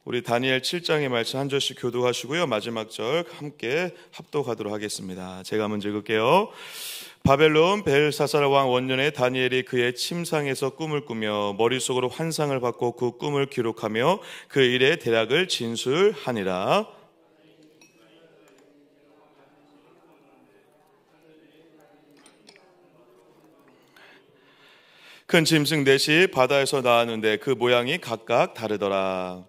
우리 다니엘 7장의 말씀 한 절씩 교도하시고요. 마지막 절 함께 합독하도록 하겠습니다. 제가 먼저 읽을게요. 바벨론 벨사살 왕 원년에 다니엘이 그의 침상에서 꿈을 꾸며 머릿속으로 환상을 받고 그 꿈을 기록하며 그 일의 대략을 진술하니라. 큰 짐승 넷이 바다에서 나왔는데 그 모양이 각각 다르더라.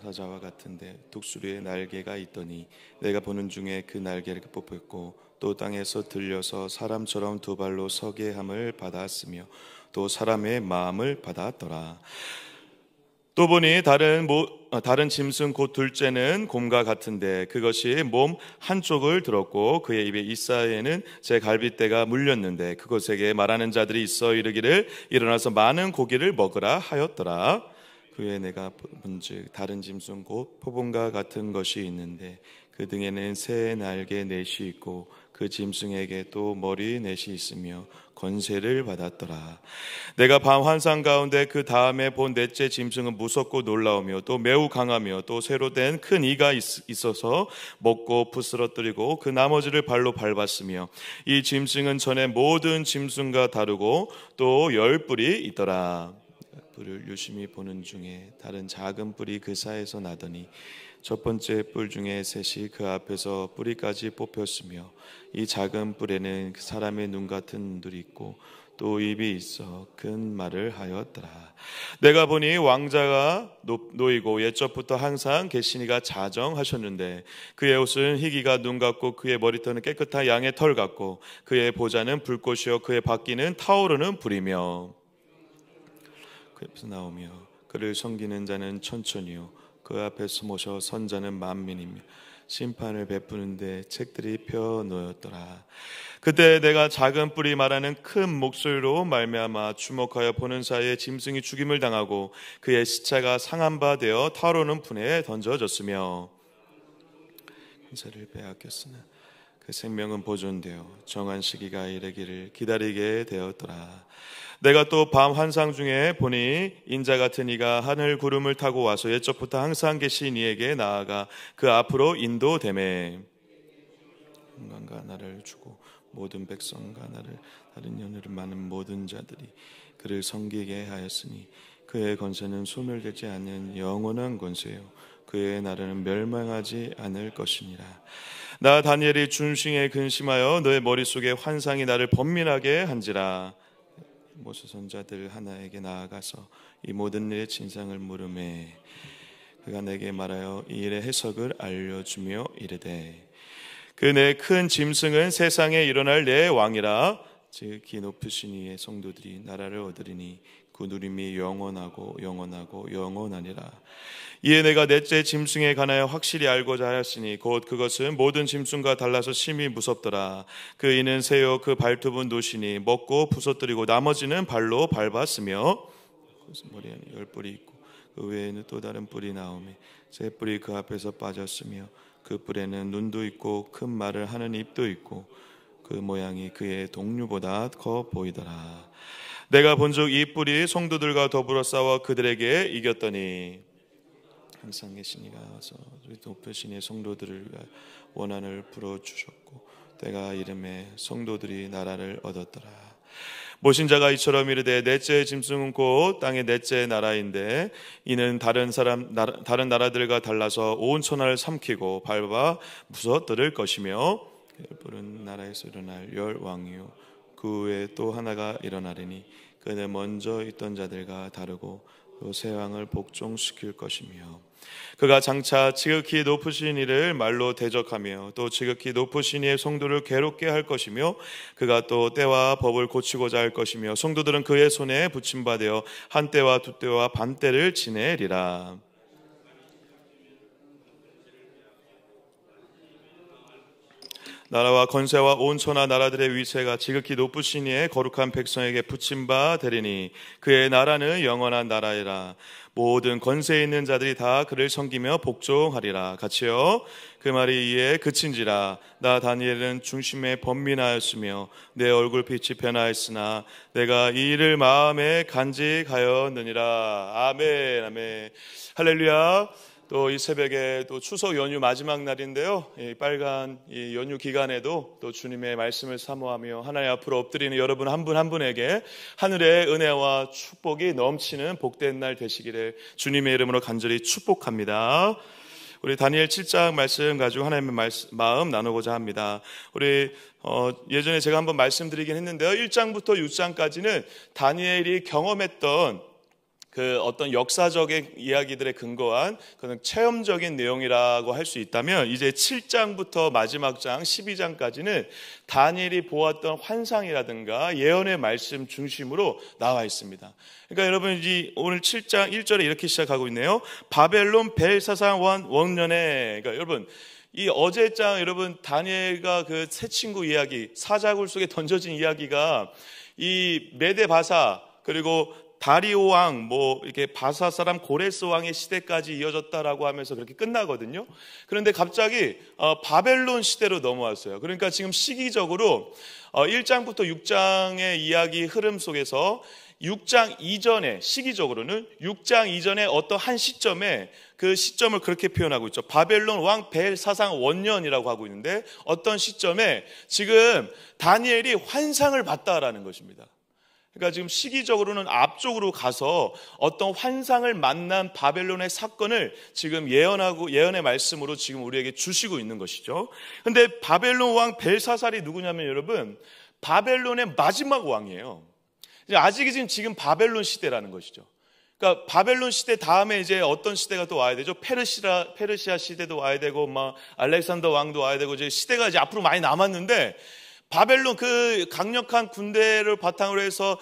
사자와 같은데 독수리의 날개가 있더니 내가 보는 중에 그 날개를 뽑혔고 또 땅에서 들려서 사람처럼 두 발로 서게 함을 받았으며 또 사람의 마음을 받았더라. 또 보니 다른 짐승 곧 둘째는 곰과 같은데 그것이 몸 한쪽을 들었고 그의 입에 이사이에는 제 갈빗대가 물렸는데 그것에게 말하는 자들이 있어 이르기를 일어나서 많은 고기를 먹으라 하였더라. 그에 내가 본즉 다른 짐승 곧 표범과 같은 것이 있는데 그 등에는 새 날개 넷이 있고 그 짐승에게 또 머리 넷이 있으며 권세를 받았더라. 내가 밤 환상 가운데 그 다음에 본 넷째 짐승은 무섭고 놀라우며 또 매우 강하며 또 새로 된 큰 이가 있어서 먹고 부스러뜨리고 그 나머지를 발로 밟았으며 이 짐승은 전에 모든 짐승과 다르고 또 10뿔이 있더라. 뿔을 유심히 보는 중에 다른 작은 뿔이 그 사이에서 나더니 첫 번째 뿔 중에 셋이 그 앞에서 뿌리까지 뽑혔으며 이 작은 뿔에는 사람의 눈 같은 눈들이 있고 또 입이 있어 큰 말을 하였더라. 내가 보니 왕자가 놓이고 옛적부터 항상 계시니가 자정하셨는데 그의 옷은 희기가 눈 같고 그의 머리털은 깨끗한 양의 털 같고 그의 보좌는 불꽃이요 그의 바퀴는 타오르는 불이며 그에서 나오며 그를 섬기는 자는 천천히요 그 앞에서 모셔 선자는 만민이며 심판을 베푸는데 책들이 펴 놓였더라. 그때 내가 작은 뿔이 말하는 큰 목소리로 말미암아 주목하여 보는 사이에 짐승이 죽임을 당하고 그의 시체가 상한 바 되어 타오르는 분에 던져졌으며 권세를 빼앗겼으나 그 생명은 보존되어 정한 시기가 이르기를 기다리게 되었더라. 내가 또 밤 환상 중에 보니 인자 같은 이가 하늘 구름을 타고 와서 옛적부터 항상 계신 이에게 나아가 그 앞으로 인도되매 영광과 나를 주고 모든 백성과 나를 다른 연회를 많은 모든 자들이 그를 섬기게 하였으니 그의 권세는 소멸되지 않는 영원한 권세요 그의 나라는 멸망하지 않을 것이니라. 나 다니엘이 준싱에 근심하여 너의 머릿속에 환상이 나를 번민하게 한지라. 모세 선자들 하나에게 나아가서 이 모든 일의 진상을 물으매 그가 내게 말하여 이 일의 해석을 알려주며 이르되 그 내 큰 짐승은 세상에 일어날 내 왕이라 즉 기 높으신 이의 성도들이 나라를 얻으리니 그 누림이 영원하고 영원하고 영원하니라. 이에 내가 넷째 짐승에 관하여 확실히 알고자 하였으니 곧 그것은 모든 짐승과 달라서 심히 무섭더라. 그 이는 새요 그 발톱은 노시니 먹고 부서뜨리고 나머지는 발로 밟았으며 머리 안에 10뿔이 있고 그 외에는 또 다른 뿔이 나오매 새 뿔이 그 앞에서 빠졌으며 그 뿔에는 눈도 있고 큰 말을 하는 입도 있고 그 모양이 그의 동류보다 커 보이더라. 내가 본즉 이 뿔이 성도들과 더불어 싸워 그들에게 이겼더니 항상 계신 이가 와서 높으신 이의 성도들을 위하여 원한을 풀어주셨고 때가 이름에 성도들이 나라를 얻었더라. 모신 자가 이처럼 이르되 넷째 짐승은 곧 땅의 넷째 나라인데 이는 다른 나라들과 달라서 온 천하를 삼키고 밟아 부서뜨릴 것이며 뿔은 나라에서 일어날 열 왕이요 그 외에 또 하나가 일어나리니 그는 먼저 있던 자들과 다르고 또 새 왕을 복종시킬 것이며 그가 장차 지극히 높으신 이를 말로 대적하며 또 지극히 높으신 이의 성도를 괴롭게 할 것이며 그가 또 때와 법을 고치고자 할 것이며 성도들은 그의 손에 붙임받아 한 때와 두 때와 반 때를 지내리라. 나라와 권세와 온 천하 나라들의 위세가 지극히 높으신 이의 거룩한 백성에게 붙임바 되리니 그의 나라는 영원한 나라이라. 모든 권세 있는 자들이 다 그를 섬기며 복종하리라. 같이요. 그 말이 이에 그친지라. 나 다니엘은 중심에 번민하였으며 내 얼굴빛이 변하였으나 내가 이 일을 마음에 간직하였느니라. 아멘. 아멘. 할렐루야. 또 이 새벽에 또 추석 연휴 마지막 날인데요. 이 빨간 이 연휴 기간에도 또 주님의 말씀을 사모하며 하나님 앞으로 엎드리는 여러분 한 분 한 분에게 하늘의 은혜와 축복이 넘치는 복된 날 되시기를 주님의 이름으로 간절히 축복합니다. 우리 다니엘 7장 말씀 가지고 하나님의 마음 나누고자 합니다. 우리 예전에 제가 한번 말씀드리긴 했는데요. 1장부터 6장까지는 다니엘이 경험했던 그 어떤 역사적인 이야기들에 근거한 그런 체험적인 내용이라고 할 수 있다면, 이제 7장부터 마지막 장 12장까지는 다니엘이 보았던 환상이라든가 예언의 말씀 중심으로 나와 있습니다. 그러니까 여러분, 오늘 7장 1절에 이렇게 시작하고 있네요. 바벨론 벨사상 원년에, 그러니까 여러분, 이 어제장 여러분 다니엘과 그 세 친구 이야기, 사자굴 속에 던져진 이야기가 이 메데 바사 그리고 다리오 왕, 이렇게 바사 사람 고레스 왕의 시대까지 이어졌다라고 하면서 그렇게 끝나거든요. 그런데 갑자기 바벨론 시대로 넘어왔어요. 그러니까 지금 시기적으로 1장부터 6장의 이야기 흐름 속에서 6장 이전에, 시기적으로는 6장 이전에 어떤 한 시점에 그 시점을 그렇게 표현하고 있죠. 바벨론 왕 벨사상 원년이라고 하고 있는데, 어떤 시점에 지금 다니엘이 환상을 봤다라는 것입니다. 그러니까 지금 시기적으로는 앞쪽으로 가서 어떤 환상을 만난 바벨론의 사건을 지금 예언의 말씀으로 지금 우리에게 주시고 있는 것이죠. 그런데 바벨론 왕 벨사살이 누구냐면 여러분, 바벨론의 마지막 왕이에요. 아직은 지금 바벨론 시대라는 것이죠. 그러니까 바벨론 시대 다음에 이제 어떤 시대가 또 와야 되죠? 페르시아 시대도 와야 되고, 알렉산더 왕도 와야 되고, 이제 시대가 이제 앞으로 많이 남았는데, 바벨론 그 강력한 군대를 바탕으로 해서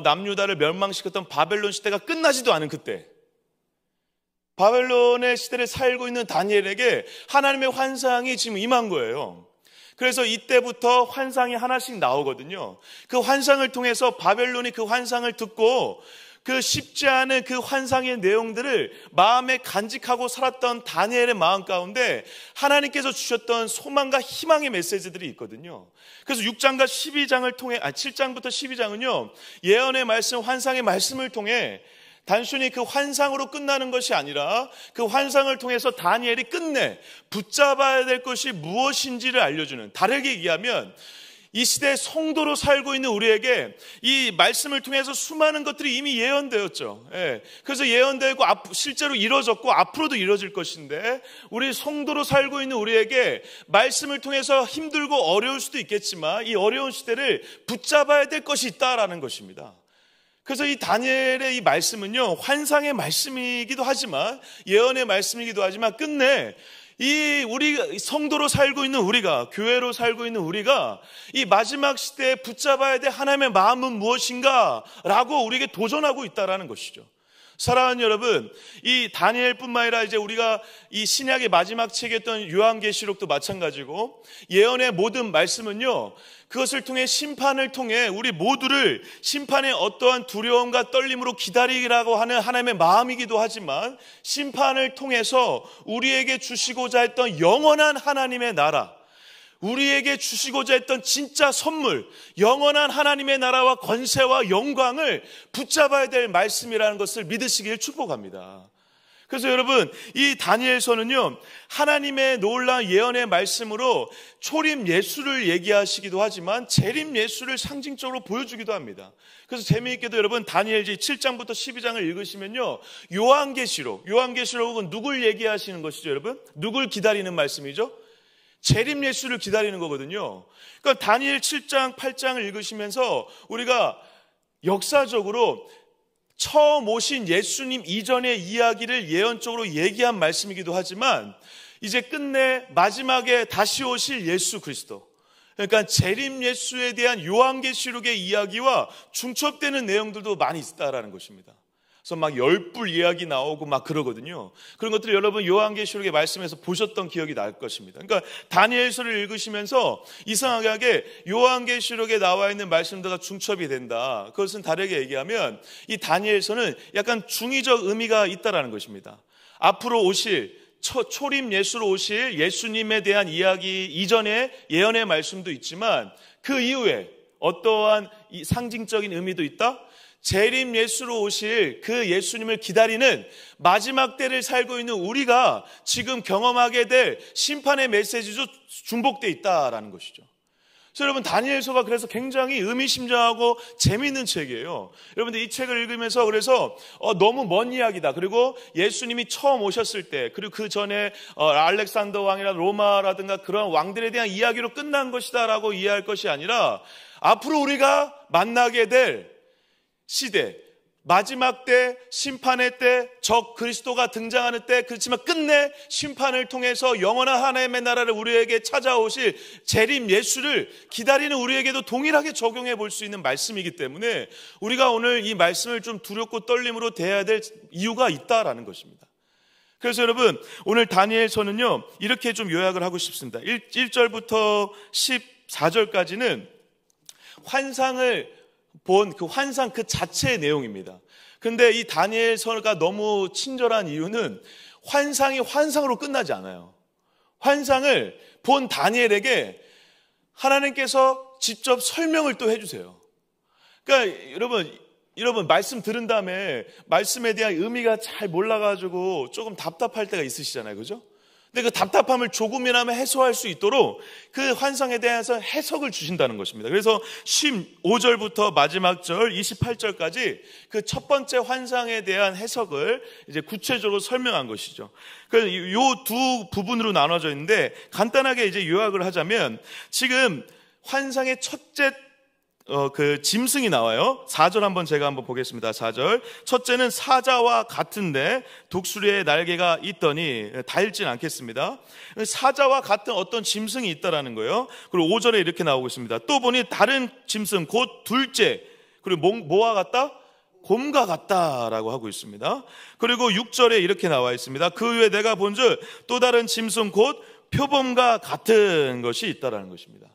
남유다를 멸망시켰던 바벨론 시대가 끝나지도 않은 그때, 바벨론의 시대를 살고 있는 다니엘에게 하나님의 환상이 지금 임한 거예요. 그래서 이때부터 환상이 하나씩 나오거든요. 그 환상을 통해서 바벨론이 그 환상을 듣고 그 쉽지 않은 그 환상의 내용들을 마음에 간직하고 살았던 다니엘의 마음 가운데 하나님께서 주셨던 소망과 희망의 메시지들이 있거든요. 그래서 6장과 12장을 통해, 7장부터 12장은요, 예언의 말씀, 환상의 말씀을 통해 단순히 그 환상으로 끝나는 것이 아니라 그 환상을 통해서 다니엘이 끝내 붙잡아야 될 것이 무엇인지를 알려주는, 다르게 얘기하면 이 시대의 성도로 살고 있는 우리에게 이 말씀을 통해서 수많은 것들이 이미 예언되었죠. 그래서 예언되고 실제로 이루어졌고 앞으로도 이루어질 것인데, 우리 성도로 살고 있는 우리에게 말씀을 통해서 힘들고 어려울 수도 있겠지만 이 어려운 시대를 붙잡아야 될 것이 있다라는 것입니다. 그래서 이 다니엘의 이 말씀은요, 환상의 말씀이기도 하지만 예언의 말씀이기도 하지만 끝내 우리 성도로 살고 있는 우리가, 교회로 살고 있는 우리가 이 마지막 시대에 붙잡아야 될 하나님의 마음은 무엇인가 라고 우리에게 도전하고 있다라는 것이죠. 사랑하는 여러분, 이 다니엘뿐만 아니라 이제 우리가 이 신약의 마지막 책이었던 요한계시록도 마찬가지고, 예언의 모든 말씀은요, 그것을 통해 심판을 통해 우리 모두를 심판의 어떠한 두려움과 떨림으로 기다리라고 하는 하나님의 마음이기도 하지만, 심판을 통해서 우리에게 주시고자 했던 영원한 하나님의 나라, 우리에게 주시고자 했던 진짜 선물, 영원한 하나님의 나라와 권세와 영광을 붙잡아야 될 말씀이라는 것을 믿으시길 축복합니다. 그래서 여러분, 이 다니엘서는요, 하나님의 놀라운 예언의 말씀으로 초림 예수를 얘기하시기도 하지만 재림 예수를 상징적으로 보여주기도 합니다. 그래서 재미있게도 여러분, 다니엘 7장부터 12장을 읽으시면요, 요한계시록은 누굴 얘기하시는 것이죠, 여러분? 누굴 기다리는 말씀이죠? 재림 예수를 기다리는 거거든요. 그러니까 다니엘 7장, 8장을 읽으시면서 우리가 역사적으로 처음 오신 예수님 이전의 이야기를 예언적으로 얘기한 말씀이기도 하지만, 이제 끝내 마지막에 다시 오실 예수 그리스도, 그러니까 재림 예수에 대한 요한계시록의 이야기와 중첩되는 내용들도 많이 있다라는 것입니다. 그래서 막 10불 이야기 나오고 막 그러거든요. 그런 것들을 여러분 요한계시록의 말씀에서 보셨던 기억이 날 것입니다. 그러니까 다니엘서를 읽으시면서 이상하게 요한계시록에 나와 있는 말씀들과 중첩이 된다. 그것은 다르게 얘기하면 이 다니엘서는 약간 중의적 의미가 있다라는 것입니다. 앞으로 오실 초림 예수로 오실 예수님에 대한 이야기 이전에 예언의 말씀도 있지만 그 이후에 어떠한 상징적인 의미도 있다? 재림 예수로 오실 그 예수님을 기다리는 마지막 때를 살고 있는 우리가 지금 경험하게 될 심판의 메시지도 중복되어 있다라는 것이죠. 그래서 여러분, 다니엘서가 그래서 굉장히 의미심장하고 재미있는 책이에요. 여러분들 이 책을 읽으면서 그래서 너무 먼 이야기다. 그리고 예수님이 처음 오셨을 때, 그리고 그 전에 알렉산더 왕이나 로마라든가 그런 왕들에 대한 이야기로 끝난 것이다라고 이해할 것이 아니라 앞으로 우리가 만나게 될 시대, 마지막 때, 심판의 때, 적 그리스도가 등장하는 때, 그렇지만 끝내 심판을 통해서 영원한 하나님의 나라를 우리에게 찾아오실 재림 예수를 기다리는 우리에게도 동일하게 적용해 볼 수 있는 말씀이기 때문에 우리가 오늘 이 말씀을 좀 두렵고 떨림으로 대해야 될 이유가 있다라는 것입니다. 그래서 여러분, 오늘 다니엘서는요, 이렇게 좀 요약을 하고 싶습니다. 1절부터 14절까지는 환상을 본 그 환상 그 자체의 내용입니다. 근데 이 다니엘서가 너무 친절한 이유는 환상이 환상으로 끝나지 않아요. 환상을 본 다니엘에게 하나님께서 직접 설명을 또 해주세요. 그러니까 여러분 말씀 들은 다음에 말씀에 대한 의미가 잘 몰라가지고 조금 답답할 때가 있으시잖아요. 그죠? 근데 그 답답함을 조금이나마 해소할 수 있도록 그 환상에 대해서 해석을 주신다는 것입니다. 그래서 15절부터 마지막 절 28절까지 그 첫 번째 환상에 대한 해석을 이제 구체적으로 설명한 것이죠. 그래서 이 두 부분으로 나눠져 있는데 간단하게 이제 요약을 하자면 지금 환상의 첫째 그 짐승이 나와요. 4절 제가 한번 보겠습니다. 4절. 첫째는 사자와 같은데 독수리의 날개가 있더니, 다 읽진 않겠습니다. 사자와 같은 어떤 짐승이 있다라는 거예요. 그리고 5절에 이렇게 나오고 있습니다. 또 보니 다른 짐승 곧 둘째, 그리고 뭐와 같다? 곰과 같다라고 하고 있습니다. 그리고 6절에 이렇게 나와 있습니다. 그 후에 내가 본즉 또 다른 짐승 곧 표범과 같은 것이 있다라는 것입니다.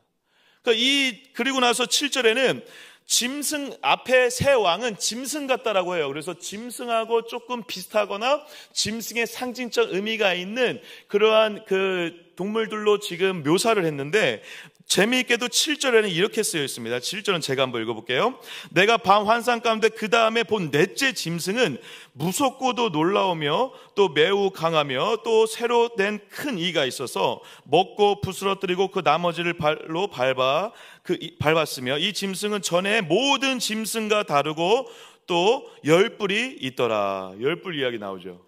그리고 나서 7절에는 짐승 앞에 새 왕은 짐승 같다라고 해요. 그래서 짐승하고 조금 비슷하거나 짐승의 상징적 의미가 있는 그러한 그 동물들로 지금 묘사를 했는데, 재미있게도 7절에는 이렇게 쓰여 있습니다. 7절은 제가 한번 읽어볼게요. 내가 밤 환상 가운데 그 다음에 본 넷째 짐승은 무섭고도 놀라우며 또 매우 강하며 또 새로 된 큰 이가 있어서 먹고 부스러뜨리고 그 나머지를 발로 밟았으며 이 짐승은 전에 모든 짐승과 다르고 또 열뿔이 있더라. 열뿔 이야기 나오죠.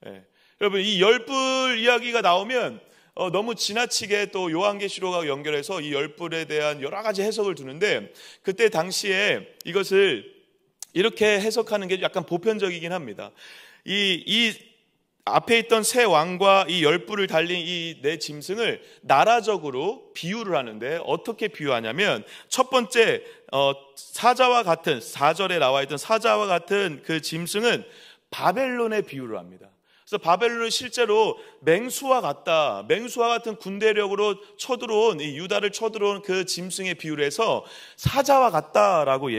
네. 여러분, 이 열뿔 이야기가 나오면 너무 지나치게 또 요한계시록하고 연결해서 이 열뿔에 대한 여러 가지 해석을 두는데, 그때 당시에 이것을 이렇게 해석하는 게 약간 보편적이긴 합니다. 이 앞에 있던 새 왕과 이 열뿔을 달린 이 네 짐승을 나라적으로 비유를 하는데, 어떻게 비유하냐면 첫 번째 사자와 같은, 4절에 나와 있던 사자와 같은 그 짐승은 바벨론에 비유를 합니다. 그래서 바벨론은 실제로 맹수와 같다, 맹수와 같은 군대력으로 쳐들어온, 이 유다를 쳐들어온 그 짐승의 비유를 해서 사자와 같다라고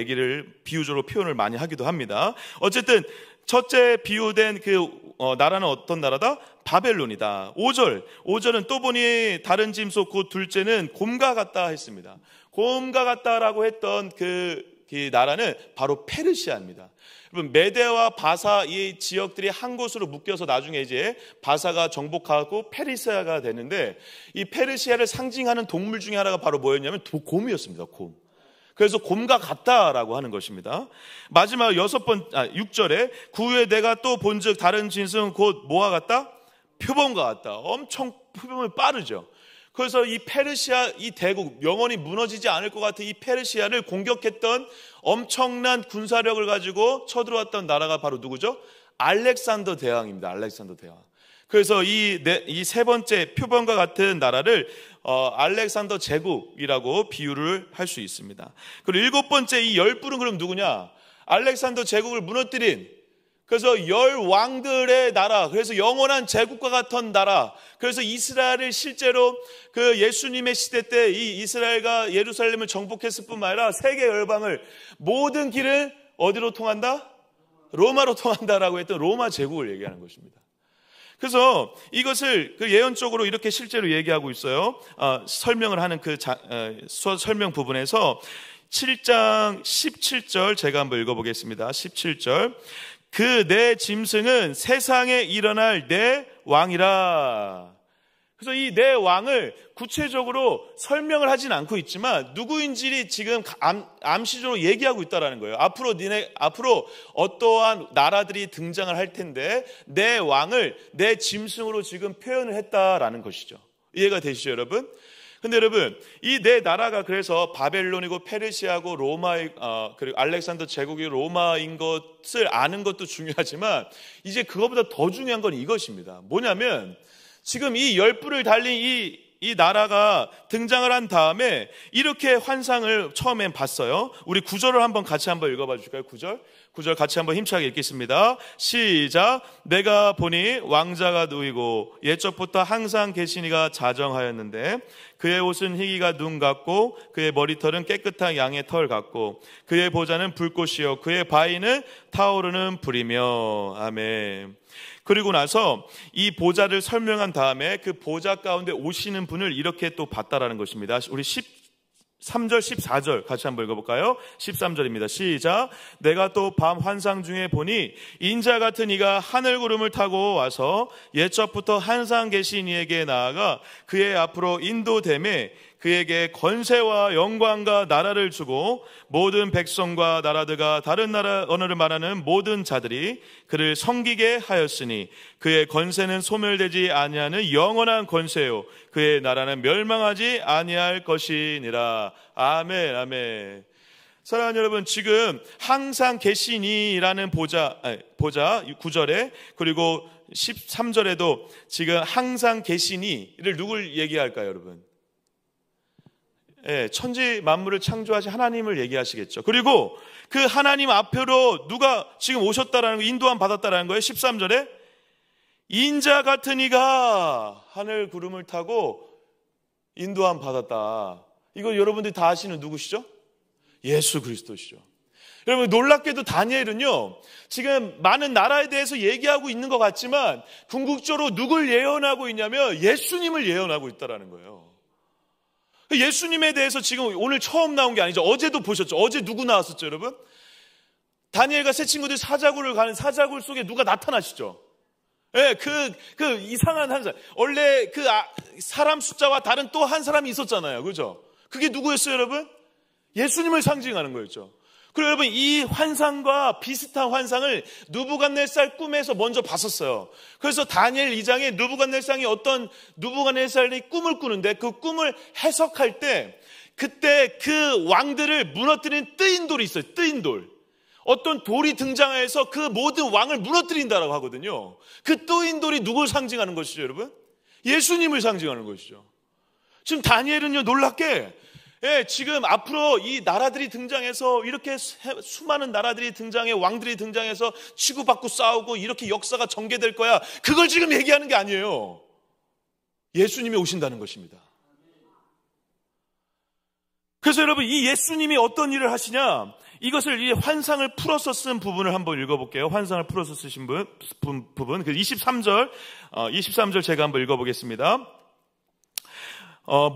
비유적으로 표현을 많이 하기도 합니다. 어쨌든 첫째 비유된 그 나라는 어떤 나라다? 바벨론이다. 5절은 또 보니 다른 짐승 곧 둘째는 곰과 같다 했습니다. 곰과 같다라고 했던 그 나라는 바로 페르시아입니다. 여러분, 메데와 바사 이 지역들이 한 곳으로 묶여서 나중에 이제 바사가 정복하고 페르시아가 되는데, 이 페르시아를 상징하는 동물 중에 하나가 바로 뭐였냐면 곰이었습니다. 곰. 그래서 곰과 같다라고 하는 것입니다. 마지막 6절에 그 후에 내가 또 본즉 다른 짐승은 곧 뭐와 같다? 표범과 같다. 엄청 표범이 빠르죠. 그래서 이 페르시아, 이 대국, 영원히 무너지지 않을 것 같은 이 페르시아를 공격했던 엄청난 군사력을 가지고 쳐들어왔던 나라가 바로 누구죠? 알렉산더 대왕입니다. 알렉산더 대왕. 그래서 이 세 번째 표범과 같은 나라를 알렉산더 제국이라고 비유를 할 수 있습니다. 그리고 일곱 번째 이 열뿔은 그럼 누구냐? 알렉산더 제국을 무너뜨린, 그래서 열 왕들의 나라, 그래서 영원한 제국과 같은 나라. 그래서 이스라엘을 실제로 그 예수님의 시대 때 이 이스라엘과 예루살렘을 정복했을 뿐만 아니라 세계 열방을 모든 길을 어디로 통한다? 로마로 통한다라고 했던 로마 제국을 얘기하는 것입니다. 그래서 이것을 그 예언적으로 이렇게 실제로 얘기하고 있어요. 설명을 하는 그 설명 부분에서 7장 17절 제가 한번 읽어보겠습니다. 17절. 그 내 짐승은 세상에 일어날 내 왕이라. 그래서 이 내 왕을 구체적으로 설명을 하진 않고 있지만 누구인지 지금 암시적으로 얘기하고 있다는 거예요. 앞으로 어떠한 나라들이 등장을 할 텐데 내 왕을 내 짐승으로 지금 표현을 했다라는 것이죠. 이해가 되시죠, 여러분? 근데 여러분, 이 네 나라가 그래서 바벨론이고 페르시아고 로마, 그리고 알렉산더 제국이 로마인 것을 아는 것도 중요하지만 이제 그것보다 더 중요한 건 이것입니다. 뭐냐면 지금 이 10뿔을 달린 이 나라가 등장을 한 다음에 이렇게 환상을 처음엔 봤어요. 우리 9절을 한번 같이 한번 읽어봐 주실까요? 9절 같이 한번 힘차게 읽겠습니다. 시작. 내가 보니 왕자가 누이고 옛적부터 항상 계시니가 자정하였는데 그의 옷은 희기가 눈 같고 그의 머리털은 깨끗한 양의 털 같고 그의 보좌는 불꽃이요 그의 바위는 타오르는 불이며. 아멘. 그리고 나서 이 보좌를 설명한 다음에 그 보좌 가운데 오시는 분을 이렇게 또 봤다라는 것입니다. 우리 13절 14절 같이 한번 읽어볼까요? 13절입니다. 시작. 내가 또 밤 환상 중에 보니 인자 같은 이가 하늘 구름을 타고 와서 옛적부터 항상 계신 이에게 나아가 그의 앞으로 인도되매 그에게 권세와 영광과 나라를 주고 모든 백성과 나라들과 다른 나라 언어를 말하는 모든 자들이 그를 섬기게 하였으니 그의 권세는 소멸되지 아니하는 영원한 권세요 그의 나라는 멸망하지 아니할 것이니라. 아멘. 아멘. 사랑하는 여러분, 지금 항상 계시니라는 보좌 9절에 그리고 13절에도 지금 항상 계시니를 누굴 얘기할까요, 여러분? 천지 만물을 창조하신 하나님을 얘기하시겠죠. 그리고 그 하나님 앞으로 누가 지금 오셨다라는 거, 인도함 받았다라는 거예요. 13절에 인자 같은 이가 하늘 구름을 타고 인도함 받았다. 이거 여러분들이 다 아시는 누구시죠? 예수 그리스도시죠. 여러분, 놀랍게도 다니엘은요 지금 많은 나라에 대해서 얘기하고 있는 것 같지만 궁극적으로 누굴 예언하고 있냐면 예수님을 예언하고 있다라는 거예요. 예수님에 대해서 지금 오늘 처음 나온 게 아니죠. 어제도 보셨죠. 어제 누구 나왔었죠, 여러분? 다니엘과 세 친구들이 사자굴을 가는 사자굴 속에 누가 나타나시죠? 예, 그 이상한 한 사람. 원래 사람 숫자와 다른 또 한 사람이 있었잖아요. 그죠? 그게 누구였어요, 여러분? 예수님을 상징하는 거였죠. 그리고 여러분, 이 환상과 비슷한 환상을 느부갓네살 꿈에서 먼저 봤었어요. 그래서 다니엘 2장에 느부갓네살이 꿈을 꾸는데 그 꿈을 해석할 때 그때 그 왕들을 무너뜨린 뜨인 돌이 있어요. 뜨인 돌. 어떤 돌이 등장해서 그 모든 왕을 무너뜨린다라고 하거든요. 그 뜨인 돌이 누굴 상징하는 것이죠, 여러분? 예수님을 상징하는 것이죠. 지금 다니엘은요, 놀랍게 지금 앞으로 이 나라들이 등장해서 이렇게 수많은 나라들이 등장해 왕들이 등장해서 치고받고 싸우고 이렇게 역사가 전개될 거야. 그걸 지금 얘기하는 게 아니에요. 예수님이 오신다는 것입니다. 그래서 여러분, 이 예수님이 어떤 일을 하시냐? 이것을 이 환상을 풀어서 쓴 부분을 한번 읽어볼게요. 환상을 풀어서 쓰신 부분. 그 23절 제가 한번 읽어보겠습니다.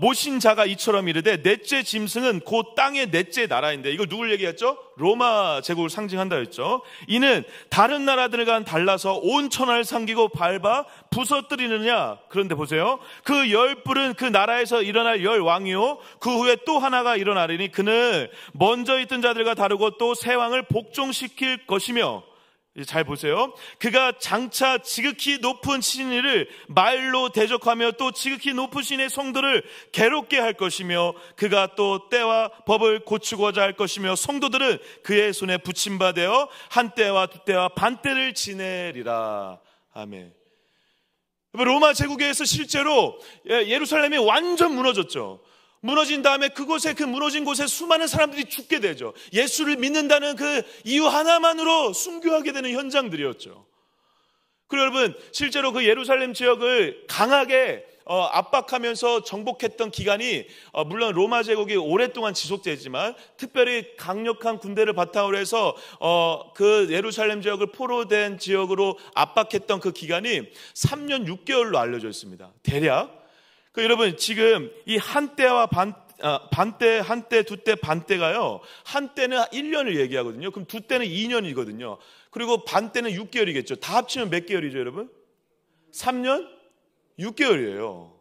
모신 자가 이처럼 이르되 넷째 짐승은 곧 땅의 넷째 나라인데, 이걸 누굴 얘기했죠? 로마 제국을 상징한다 했죠. 이는 다른 나라들과 달라서 온 천하를 삼키고 밟아 부서뜨리느냐. 그런데 보세요, 그 10뿔은 그 나라에서 일어날 10왕이요 그 후에 또 하나가 일어나리니 그는 먼저 있던 자들과 다르고 또 새 왕을 복종시킬 것이며, 잘 보세요. 그가 장차 지극히 높은 신의를 말로 대적하며 또 지극히 높은 신의 성도를 괴롭게 할 것이며 그가 또 때와 법을 고치고자 할 것이며 성도들은 그의 손에 붙임받아 한 때와 두 때와 반 때를 지내리라. 아멘. 로마 제국에서 실제로 예루살렘이 완전 무너졌죠. 무너진 다음에 그곳에, 그 무너진 곳에 수많은 사람들이 죽게 되죠. 예수를 믿는다는 그 이유 하나만으로 순교하게 되는 현장들이었죠. 그리고 여러분, 실제로 그 예루살렘 지역을 강하게 압박하면서 정복했던 기간이 물론 로마 제국이 오랫동안 지속되지만 특별히 강력한 군대를 바탕으로 해서 그 예루살렘 지역을 포로된 지역으로 압박했던 그 기간이 3년 6개월로 알려져 있습니다. 대략. 여러분, 지금 이 한 때와 반때, 한때, 두때, 반때가요. 한때는 1년을 얘기하거든요. 그럼 두때는 2년이거든요. 그리고 반때는 6개월이겠죠. 다 합치면 몇 개월이죠, 여러분? 3년? 6개월이에요.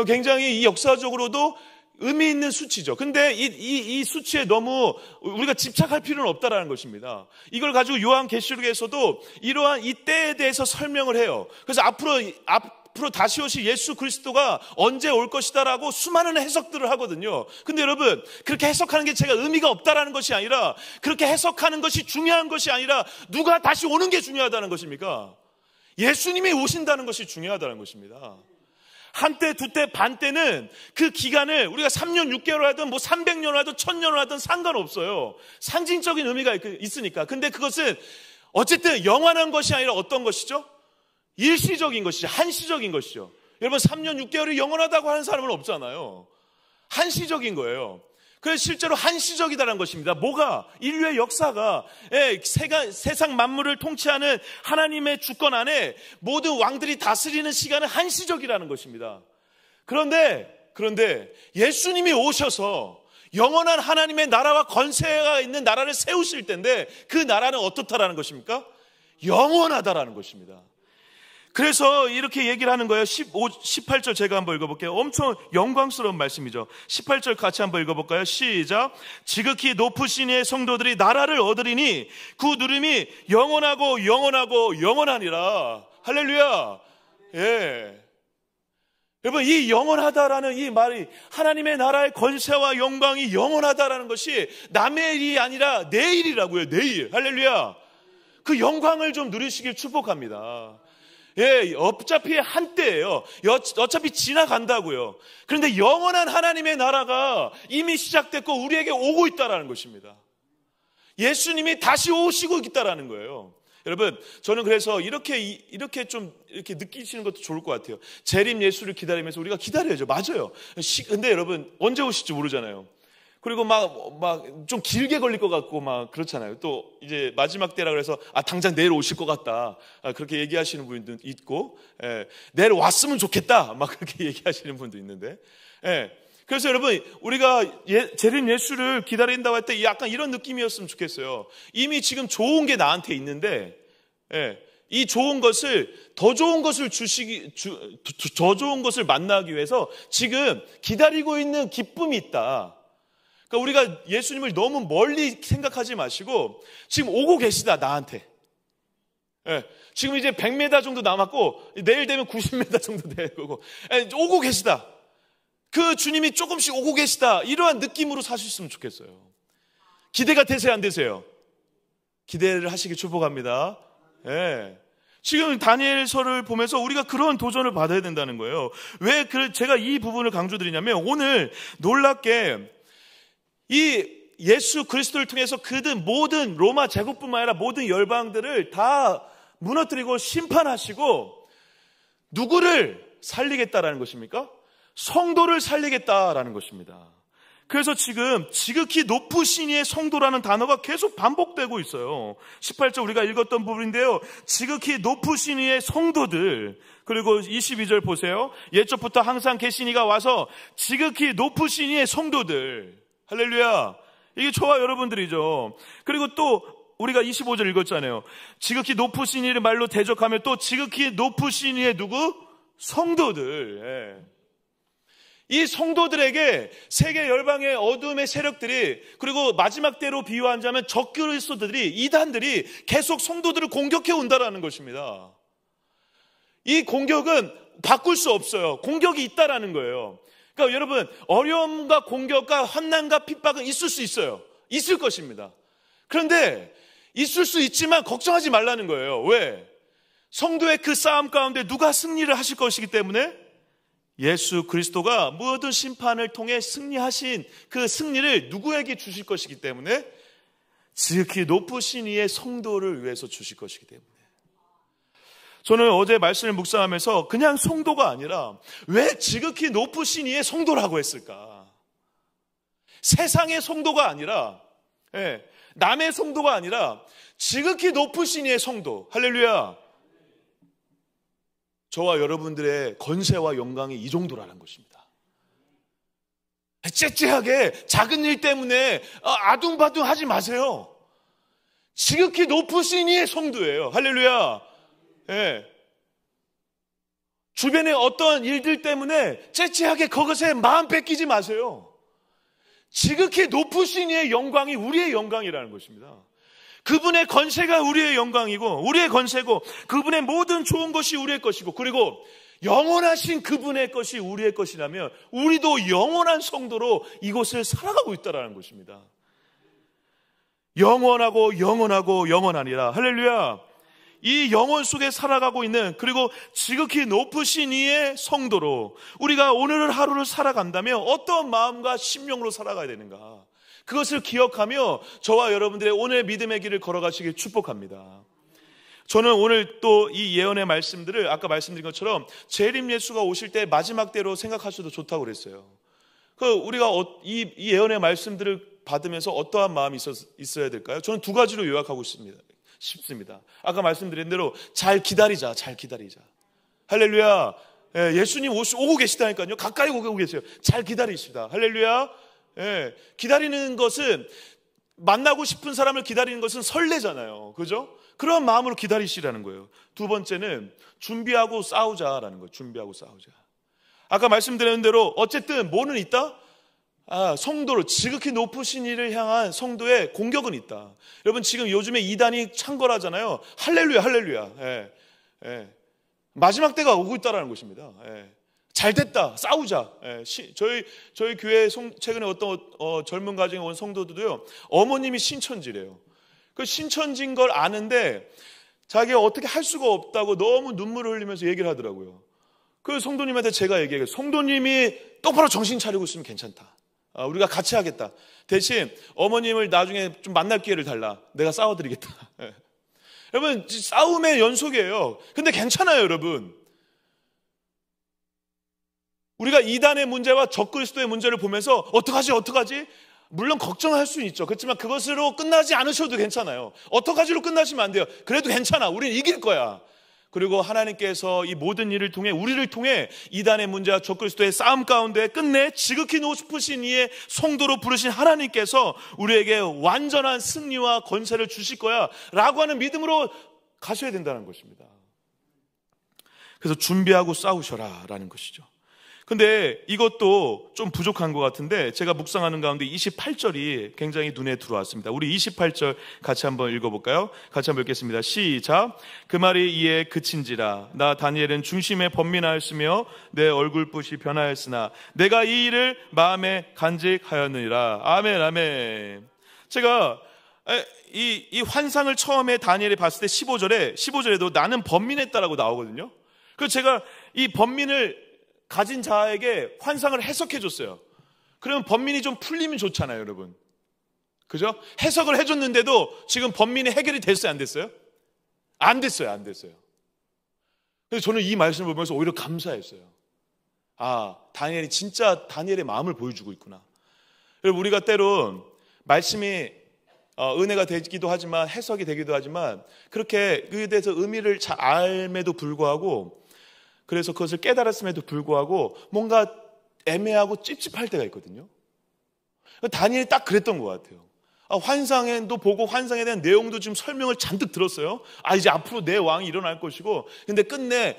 굉장히 이 역사적으로도 의미 있는 수치죠. 근데 이 수치에 너무 우리가 집착할 필요는 없다라는 것입니다. 이걸 가지고 요한계시록에서도 이러한 이 때에 대해서 설명을 해요. 그래서 앞으로 다시 오실 예수 그리스도가 언제 올 것이다라고 수많은 해석들을 하거든요. 근데 여러분, 그렇게 해석하는 게 제가 의미가 없다라는 것이 아니라, 그렇게 해석하는 것이 중요한 것이 아니라 누가 다시 오는 게 중요하다는 것입니까? 예수님이 오신다는 것이 중요하다는 것입니다. 한때, 두때, 반때는 그 기간을 우리가 3년 6개월 하든 뭐 300년을 하든 1000년을 하든 상관없어요. 상징적인 의미가 있으니까. 근데 그것은 어쨌든 영원한 것이 아니라 어떤 것이죠? 일시적인 것이죠. 한시적인 것이죠. 여러분, 3년 6개월이 영원하다고 하는 사람은 없잖아요. 한시적인 거예요. 그래서 실제로 한시적이다라는 것입니다. 뭐가? 인류의 역사가, 세상 만물을 통치하는 하나님의 주권 안에 모든 왕들이 다스리는 시간은 한시적이라는 것입니다. 그런데 예수님이 오셔서 영원한 하나님의 나라와 권세가 있는 나라를 세우실 텐데, 그 나라는 어떻다라는 것입니까? 영원하다라는 것입니다. 그래서 이렇게 얘기를 하는 거예요. 18절 제가 한번 읽어볼게요. 엄청 영광스러운 말씀이죠. 18절 같이 한번 읽어볼까요? 시작. 지극히 높으신 이의 성도들이 나라를 얻으리니 그 누림이 영원하고 영원하고 영원하니라. 할렐루야. 예. 여러분, 이 영원하다라는 이 말이, 하나님의 나라의 권세와 영광이 영원하다라는 것이 남의 일이 아니라 내 일이라고요. 내일. 할렐루야. 그 영광을 좀 누리시길 축복합니다. 예, 어차피 한때예요. 어차피 지나간다고요. 그런데 영원한 하나님의 나라가 이미 시작됐고 우리에게 오고 있다라는 것입니다. 예수님이 다시 오시고 있다라는 거예요. 여러분, 저는 그래서 이렇게 느끼시는 것도 좋을 것 같아요. 재림 예수를 기다리면서 우리가 기다려야죠. 맞아요. 근데 여러분, 언제 오실지 모르잖아요. 그리고 막 좀 길게 걸릴 것 같고 막 그렇잖아요. 또 이제 마지막 때라 그래서 당장 내일 오실 것 같다. 그렇게 얘기하시는 분도 있고, 내일 왔으면 좋겠다. 막 그렇게 얘기하시는 분도 있는데, 그래서 여러분, 우리가 재림 예수를 기다린다고 할 때 약간 이런 느낌이었으면 좋겠어요. 이미 지금 좋은 게 나한테 있는데, 이 좋은 것을 더 좋은 것을 만나기 위해서 지금 기다리고 있는 기쁨이 있다. 그러니까 우리가 예수님을 너무 멀리 생각하지 마시고 지금 오고 계시다, 나한테. 지금 이제 100m 정도 남았고 내일 되면 90m 정도 될 거고, 오고 계시다. 그 주님이 조금씩 오고 계시다. 이러한 느낌으로 사셨으면 좋겠어요. 기대가 되세요, 안 되세요? 기대를 하시길 축복합니다. 지금 다니엘서를 보면서 우리가 그런 도전을 받아야 된다는 거예요. 왜 제가 이 부분을 강조드리냐면, 오늘 놀랍게 이 예수 그리스도를 통해서 그들 모든 로마 제국뿐만 아니라 모든 열방들을 다 무너뜨리고 심판하시고 누구를 살리겠다라는 것입니까? 성도를 살리겠다라는 것입니다. 그래서 지금 지극히 높으신 이의 성도라는 단어가 계속 반복되고 있어요. 18절 우리가 읽었던 부분인데요. 지극히 높으신 이의 성도들. 그리고 22절 보세요. 옛적부터 항상 계신 이가 와서 지극히 높으신 이의 성도들. 할렐루야. 이게 저와 여러분들이죠. 그리고 또 우리가 25절 읽었잖아요. 지극히 높으신 이를 말로 대적하며 또 지극히 높으신 이의 누구? 성도들. 이 성도들에게 세계 열방의 어둠의 세력들이, 그리고 마지막 때로 비유하자면 적그리스도들이, 이단들이 계속 성도들을 공격해 온다라는 것입니다. 이 공격은 바꿀 수 없어요. 공격이 있다라는 거예요. 그러니까 여러분, 어려움과 공격과 환난과 핍박은 있을 수 있어요. 있을 것입니다. 그런데 있을 수 있지만 걱정하지 말라는 거예요. 왜? 성도의 그 싸움 가운데 누가 승리를 하실 것이기 때문에, 예수 그리스도가 모든 심판을 통해 승리하신 그 승리를 누구에게 주실 것이기 때문에, 지극히 높으신 이의 성도를 위해서 주실 것이기 때문에. 저는 어제 말씀을 묵상하면서 그냥 성도가 아니라 왜 지극히 높으신 이의 성도라고 했을까? 세상의 성도가 아니라, 남의 성도가 아니라 지극히 높으신 이의 성도. 할렐루야. 저와 여러분들의 권세와 영광이 이 정도라는 것입니다. 째째하게 작은 일 때문에 아둥바둥 하지 마세요. 지극히 높으신 이의 성도예요. 할렐루야. 예. 주변의 어떤 일들 때문에 째째하게 그것에 마음 뺏기지 마세요. 지극히 높으신 이의 영광이 우리의 영광이라는 것입니다. 그분의 권세가 우리의 영광이고 우리의 권세고 그분의 모든 좋은 것이 우리의 것이고 그리고 영원하신 그분의 것이 우리의 것이라면 우리도 영원한 성도로 이곳을 살아가고 있다는 것입니다. 영원하고 영원하고 영원하니라. 할렐루야. 이 영원 속에 살아가고 있는 그리고 지극히 높으신 이의 성도로 우리가 오늘 하루를 살아간다면 어떤 마음과 심령으로 살아가야 되는가, 그것을 기억하며 저와 여러분들의 오늘 믿음의 길을 걸어가시길 축복합니다. 저는 오늘 또 이 예언의 말씀들을 아까 말씀드린 것처럼 재림 예수가 오실 때 마지막 때로 생각하셔도 좋다고 그랬어요. 우리가 이 예언의 말씀들을 받으면서 어떠한 마음이 있어야 될까요? 저는 두 가지로 요약하고 싶습니다. 아까 말씀드린 대로 잘 기다리자. 할렐루야. 예수님 오고 계시다니까요. 가까이 오고 계세요. 잘 기다리시다. 할렐루야. 기다리는 것은, 만나고 싶은 사람을 기다리는 것은 설레잖아요. 그죠? 그런 마음으로 기다리시라는 거예요. 두 번째는 준비하고 싸우자라는 거예요. 준비하고 싸우자. 아까 말씀드린 대로 어쨌든 뭐는 있다? 성도로 지극히 높으신 이를 향한 성도의 공격은 있다. 여러분 지금 요즘에 이단이 창궐하잖아요. 할렐루야. 마지막 때가 오고 있다라는 것입니다. 잘 됐다. 싸우자. 저희 교회 최근에 어떤 젊은 가정에 온 성도들도요. 어머님이 신천지래요. 그 신천지인 걸 아는데 자기가 어떻게 할 수가 없다고 너무 눈물을 흘리면서 얘기를 하더라고요. 그 성도님한테 제가 얘기해요. 성도님이 똑바로 정신 차리고 있으면 괜찮다. 우리가 같이 하겠다. 대신 어머님을 나중에 좀 만날 기회를 달라. 내가 싸워드리겠다. 여러분 싸움의 연속이에요. 근데 괜찮아요, 여러분. 우리가 이단의 문제와 적그리스도의 문제를 보면서 어떡하지? 물론 걱정할 수는 있죠. 그렇지만 그것으로 끝나지 않으셔도 괜찮아요. 어떡하지로 끝나시면 안 돼요. 그래도 괜찮아. 우리는 이길 거야. 그리고 하나님께서 이 모든 일을 통해 우리를 통해 이단의 문제와 적그리스도의 싸움 가운데 끝내 지극히 높으신 이의 성도로 부르신 하나님께서 우리에게 완전한 승리와 권세를 주실 거야 라고 하는 믿음으로 가셔야 된다는 것입니다. 그래서 준비하고 싸우셔라 라는 것이죠. 근데 이것도 좀 부족한 것 같은데 제가 묵상하는 가운데 28절이 굉장히 눈에 들어왔습니다. 우리 28절 같이 한번 읽어볼까요? 같이 한번 읽겠습니다. 시작. 그 말이 이에 그친지라. 나 다니엘은 중심에 번민하였으며 내 얼굴빛이 변하였으나 내가 이 일을 마음에 간직하였느니라. 아멘. 제가 이 환상을 처음에 다니엘이 봤을 때 15절에도 나는 번민했다라고 나오거든요. 그래서 제가 이 번민을 가진 자에게 환상을 해석해 줬어요. 그러면 번민이 좀 풀리면 좋잖아요, 여러분. 그죠? 해석을 해줬는데도 지금 번민이 해결이 됐어요, 안 됐어요? 안 됐어요. 그래서 저는 이 말씀을 보면서 오히려 감사했어요. 다니엘이 진짜 다니엘의 마음을 보여주고 있구나. 여러분, 우리가 때론 말씀이 은혜가 되기도 하지만 해석이 되기도 하지만 그렇게 그에 대해서 의미를 잘 알매도 불구하고 그래서 그것을 깨달았음에도 불구하고 뭔가 애매하고 찝찝할 때가 있거든요. 다니엘이 딱 그랬던 것 같아요. 환상도 보고 환상에 대한 내용도 지금 설명을 잔뜩 들었어요. 이제 앞으로 내 왕이 일어날 것이고, 근데 끝내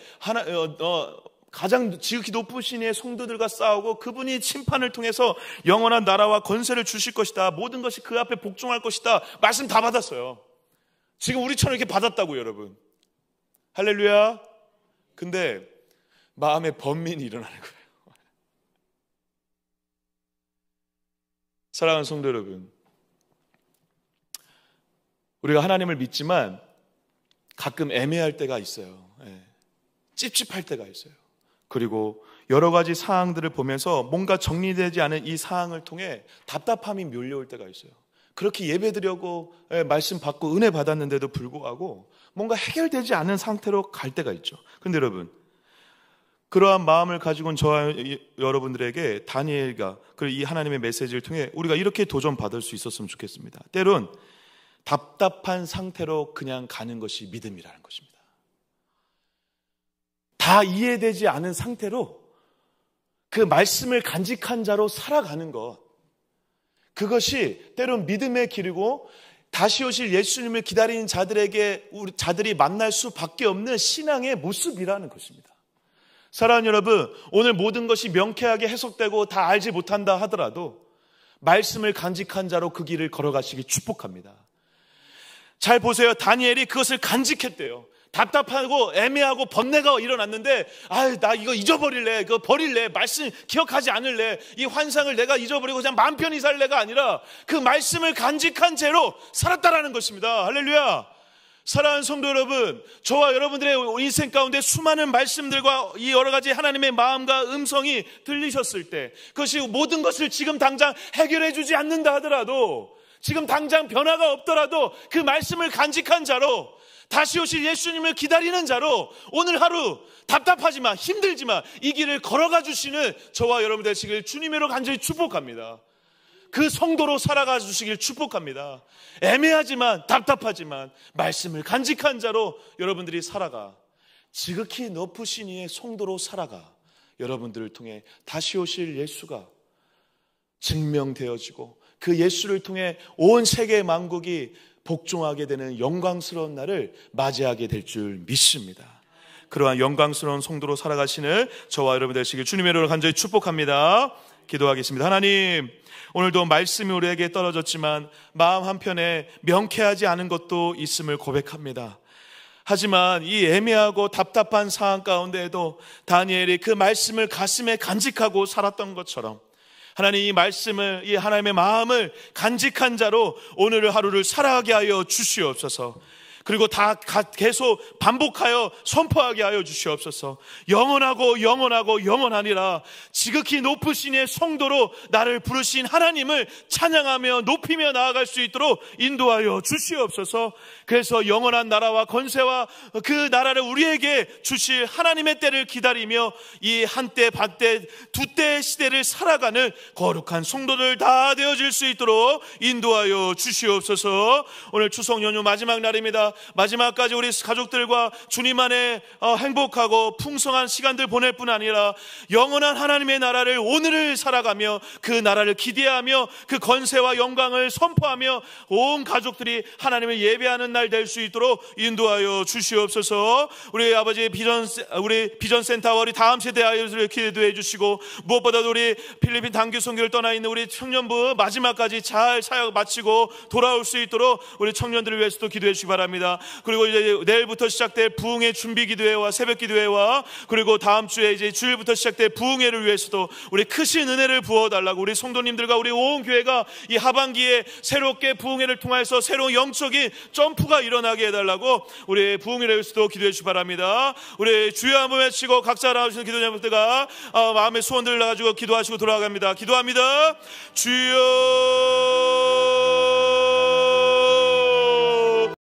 가장 지극히 높으신 이의 성도들과 싸우고 그분이 심판을 통해서 영원한 나라와 권세를 주실 것이다. 모든 것이 그 앞에 복종할 것이다. 말씀 다 받았어요. 지금 우리처럼 이렇게 받았다고요, 여러분. 할렐루야. 근데 마음에 번민이 일어나는 거예요. 사랑하는 성도 여러분, 우리가 하나님을 믿지만 가끔 애매할 때가 있어요. 찝찝할 때가 있어요. 그리고 여러 가지 상황들을 보면서 뭔가 정리되지 않은 이 상황을 통해 답답함이 밀려올 때가 있어요. 그렇게 예배드리고 말씀 받고 은혜 받았는데도 불구하고 뭔가 해결되지 않은 상태로 갈 때가 있죠. 그런데 여러분, 그러한 마음을 가지고 온 저와 여러분들에게 다니엘과 그리고 이 하나님의 메시지를 통해 우리가 이렇게 도전받을 수 있었으면 좋겠습니다. 때론 답답한 상태로 그냥 가는 것이 믿음이라는 것입니다. 다 이해되지 않은 상태로 그 말씀을 간직한 자로 살아가는 것, 그것이 때론 믿음의 길이고 다시 오실 예수님을 기다리는 자들이 만날 수밖에 없는 신앙의 모습이라는 것입니다. 사랑하는 여러분, 오늘 모든 것이 명쾌하게 해석되고 다 알지 못한다 하더라도 말씀을 간직한 자로 그 길을 걸어가시기 축복합니다. 잘 보세요. 다니엘이 그것을 간직했대요. 답답하고 애매하고 번뇌가 일어났는데, 나 이거 잊어버릴래, 그거 버릴래, 말씀 기억하지 않을래, 이 환상을 내가 잊어버리고 그냥 마음 편히 살래가 아니라 그 말씀을 간직한 채로 살았다라는 것입니다. 할렐루야. 사랑하는 성도 여러분, 저와 여러분들의 인생 가운데 수많은 말씀들과 이 여러 가지 하나님의 마음과 음성이 들리셨을 때, 그것이 모든 것을 지금 당장 해결해 주지 않는다 하더라도, 지금 당장 변화가 없더라도 그 말씀을 간직한 자로, 다시 오실 예수님을 기다리는 자로 오늘 하루 답답하지만 힘들지만 이 길을 걸어가 주시는 저와 여러분 되시길 주님으로 간절히 축복합니다. 그 성도로 살아가 주시길 축복합니다. 애매하지만 답답하지만 말씀을 간직한 자로 여러분들이 살아가, 지극히 높으신 이의 성도로 살아가 여러분들을 통해 다시 오실 예수가 증명되어지고 그 예수를 통해 온 세계 만국이 복종하게 되는 영광스러운 날을 맞이하게 될 줄 믿습니다. 그러한 영광스러운 성도로 살아가시는 저와 여러분 되시길 주님의 이름으로 간절히 축복합니다. 기도하겠습니다. 하나님, 오늘도 말씀이 우리에게 떨어졌지만 마음 한편에 명쾌하지 않은 것도 있음을 고백합니다. 하지만 이 애매하고 답답한 상황 가운데에도 다니엘이 그 말씀을 가슴에 간직하고 살았던 것처럼 하나님, 이 말씀을, 이 하나님의 마음을 간직한 자로 오늘 하루를 살아가게 하여 주시옵소서. 그리고 다 계속 반복하여 선포하게 하여 주시옵소서. 영원하고 영원하고 영원하니라 지극히 높으신 이의 성도로 나를 부르신 하나님을 찬양하며 높이며 나아갈 수 있도록 인도하여 주시옵소서. 그래서 영원한 나라와 권세와 그 나라를 우리에게 주실 하나님의 때를 기다리며 이 한때 반때 두때의 시대를 살아가는 거룩한 성도들 다 되어질 수 있도록 인도하여 주시옵소서. 오늘 추석 연휴 마지막 날입니다. 마지막까지 우리 가족들과 주님 안에 행복하고 풍성한 시간들 보낼 뿐 아니라 영원한 하나님의 나라를 오늘을 살아가며 그 나라를 기대하며 그 권세와 영광을 선포하며 온 가족들이 하나님을 예배하는 날 될 수 있도록 인도하여 주시옵소서. 우리 아버지 우리 비전센터와 우리 다음 세대 아이들을 기도해 주시고, 무엇보다도 우리 필리핀 단교 선교를 떠나 있는 우리 청년부 마지막까지 잘 사역 마치고 돌아올 수 있도록 우리 청년들을 위해서도 기도해 주시기 바랍니다. 그리고 이제 내일부터 시작될 부흥회 준비 기도회와 새벽 기도회와 그리고 다음 주에 이제 주일부터 시작될 부흥회를 위해서도 우리 크신 은혜를 부어달라고, 우리 성도님들과 우리 온 교회가 이 하반기에 새롭게 부흥회를 통해서 새로운 영적인 점프가 일어나게 해달라고 우리 부흥회를 위해서도 기도해 주시기 바랍니다. 우리 주여 한번 외치고 각자 나와주시는 기도자분들과 마음의 소원들을 가지고 기도하시고 돌아갑니다. 기도합니다. 주여